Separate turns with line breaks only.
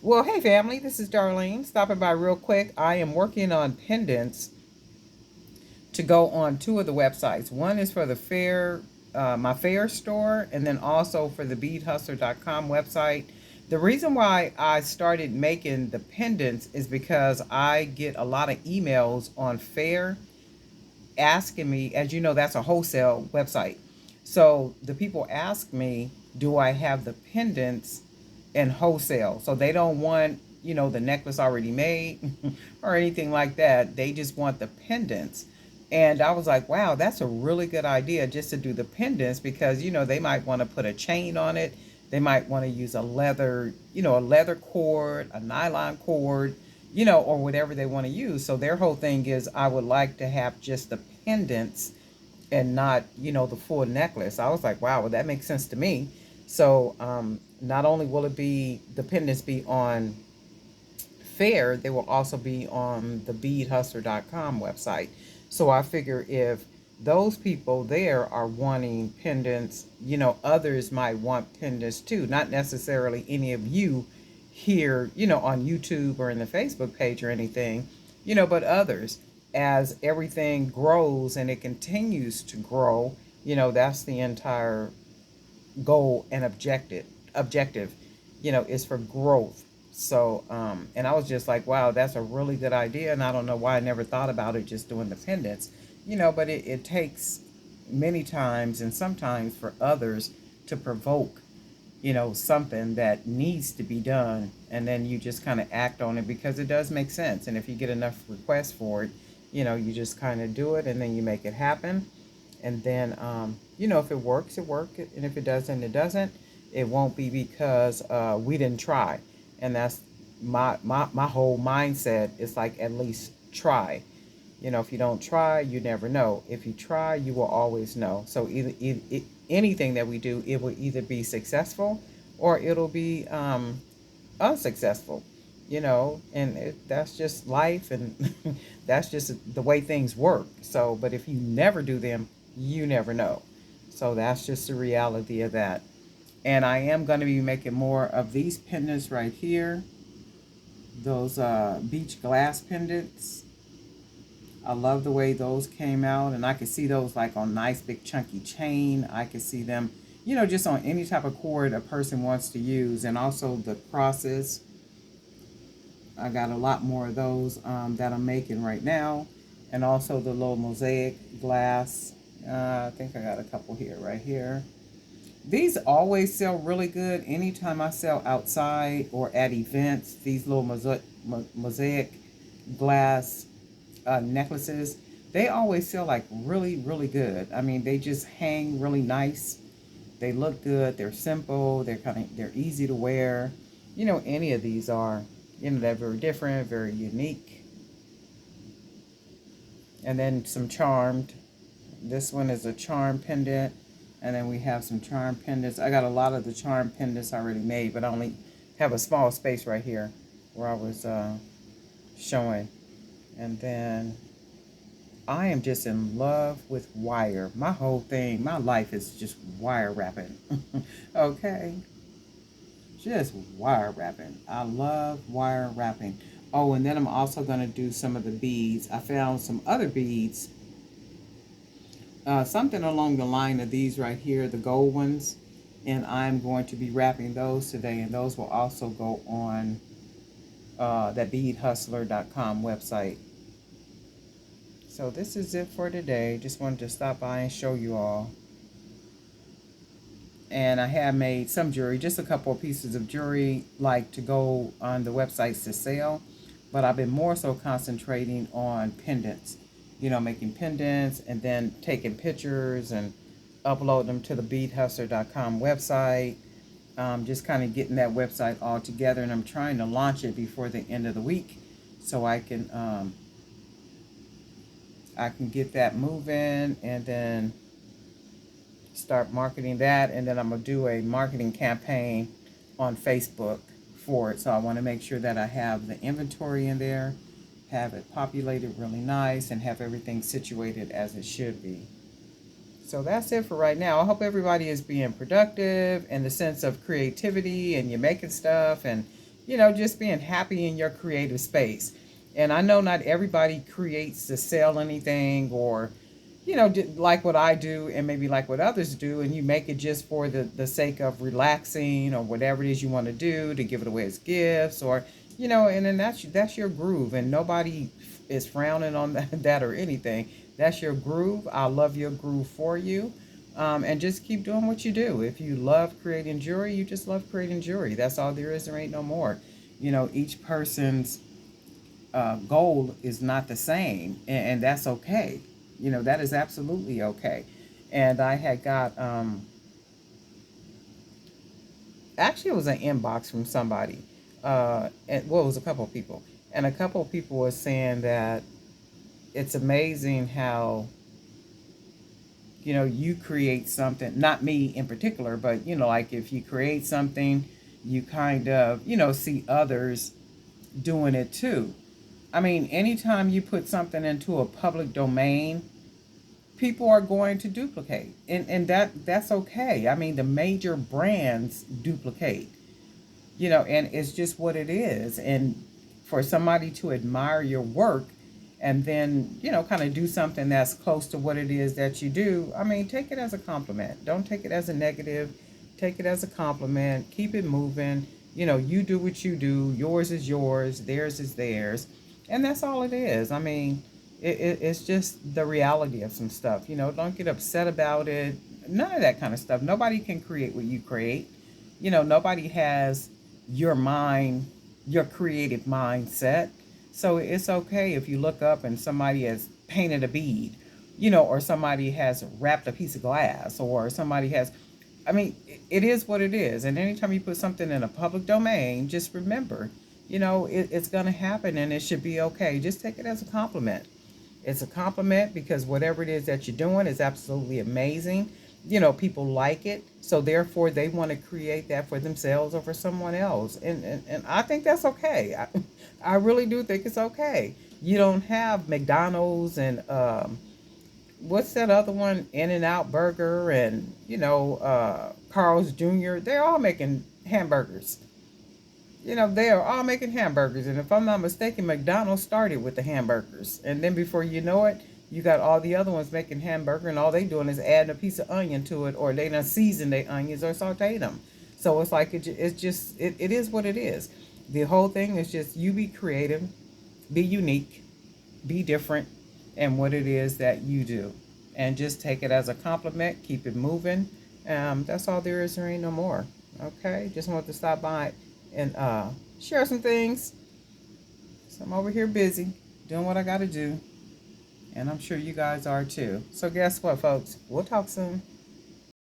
Well, hey family, this is Darlene. Stopping by real quick. I am working on pendants to go on two of the websites. One is for the fair, my fair store, and then also for the beadhustler.com website. The reason why I started making the pendants is because I get a lot of emails on fair asking me, as you know, that's a wholesale website. So the people ask me, do I have the pendants in wholesale? So they don't want, the necklace already made or anything like that. They just want the pendants. And I was like, wow, that's a really good idea just to do the pendants because, they might want to put a chain on it. They might want to use a leather cord, a nylon cord, or whatever they want to use. So their whole thing is, I would like to have just the pendants and not, the full necklace. I was like, wow, well, that makes sense to me. So not only will it be the pendants be on fair, they will also be on the beadhustler.com website. So I figure if those people there are wanting pendants, others might want pendants too. Not necessarily any of you here, on YouTube or in the Facebook page or anything, but others. As everything grows and it continues to grow, that's the entire goal and objective, is for growth. So and I was just like, wow, that's a really good idea, and I don't know why I never thought about it just doing the pendants, but it takes many times and sometimes for others to provoke, something that needs to be done, and then you just kind of act on it because it does make sense. And if you get enough requests for it, you just kind of do it and then you make it happen. And then if it works, it works, and if it doesn't, it doesn't. It won't be because we didn't try. And that's my whole mindset is like, at least try. If you don't try, you never know. If you try, you will always know. So anything that we do, it will either be successful or it'll be unsuccessful. And that's just life, and that's just the way things work. So, but if you never do them, you never know. So that's just the reality of that. And I am going to be making more of these pendants right here, those beach glass pendants. I love the way those came out, and I could see those like on nice big chunky chain. I could see them, just on any type of cord a person wants to use. And also the crosses, I got a lot more of those that I'm making right now, and also the little mosaic glass. I think I got a couple here, right here. These always sell really good anytime I sell outside or at events. These little mosaic glass necklaces, they always sell like really, really good. I mean, they just hang really nice. They look good. They're simple. They're easy to wear. Any of these are. They're very different, very unique. And then some charmed. This one is a charm pendant. And then we have some charm pendants. I got a lot of the charm pendants already made, but I only have a small space right here where I was showing. And then I am just in love with wire. My whole thing, my life is just wire wrapping. Okay? Just wire wrapping. I love wire wrapping. Oh, and then I'm also going to do some of the beads. I found some other beads. Something along the line of these right here, the gold ones. And I'm going to be wrapping those today. And those will also go on that beadhustler.com website. So this is it for today. Just wanted to stop by and show you all. And I have made some jewelry, just a couple of pieces of jewelry, like to go on the websites to sell. But I've been more so concentrating on pendants, making pendants and then taking pictures and upload them to the beadhustler.com website. Just kind of getting that website all together, and I'm trying to launch it before the end of the week so I can get that moving and then start marketing that. And then I'm going to do a marketing campaign on Facebook for it. So I want to make sure that I have the inventory in there, have it populated really nice, and have everything situated as it should be. So that's it for right now. I hope everybody is being productive in the sense of creativity, and you're making stuff, and just being happy in your creative space. And I know not everybody creates to sell anything, or like what I do and maybe like what others do, and you make it just for the sake of relaxing or whatever it is you want to do, to give it away as gifts, or and then that's your groove, and nobody is frowning on that or anything. That's your groove. I love your groove for you. And just keep doing what you do. If you love creating jewelry, you just love creating jewelry. That's all there is. There ain't no more. Each person's goal is not the same, and that's okay. That is absolutely okay. And I had got, actually, it was an inbox from somebody, and well, it was a couple of people, and a couple of people were saying that it's amazing how you create something, not me in particular, but like if you create something, you kind of see others doing it too. I mean, anytime you put something into a public domain, people are going to duplicate, and that's okay. I mean, the major brands duplicate, and it's just what it is. And for somebody to admire your work and then kind of do something that's close to what it is that you do, I mean, take it as a compliment. Don't take it as a negative. Take it as a compliment. Keep it moving. You do what you do. Yours is yours, theirs is theirs, and that's all it is. I mean, it's just the reality of some stuff. Don't get upset about it. None of that kind of stuff. Nobody can create what you create. Nobody has your mind, your creative mindset. So it's okay if you look up and somebody has painted a bead, or somebody has wrapped a piece of glass, or somebody has, I mean, it is what it is. And anytime you put something in a public domain, just remember, it's going to happen, and it should be okay. Just take it as a compliment. It's a compliment because whatever it is that you're doing is absolutely amazing. People like it, so therefore they want to create that for themselves or for someone else. And I think that's okay. I really do think it's okay. You don't have McDonald's and what's that other one? In and Out Burger and Carl's Jr. They're all making hamburgers. They are all making hamburgers. And if I'm not mistaken, McDonald's started with the hamburgers. And then before you know it, you got all the other ones making hamburger, and all they doing is adding a piece of onion to it, or they done season their onions or saute them. So it's like, it is what it is. The whole thing is just you be creative, be unique, be different, and what it is that you do. And just take it as a compliment, keep it moving. That's all there is. There ain't no more. Okay, just wanted to stop by and share some things. So I'm over here busy doing what I got to do, and I'm sure you guys are too. So guess what, folks? We'll talk soon.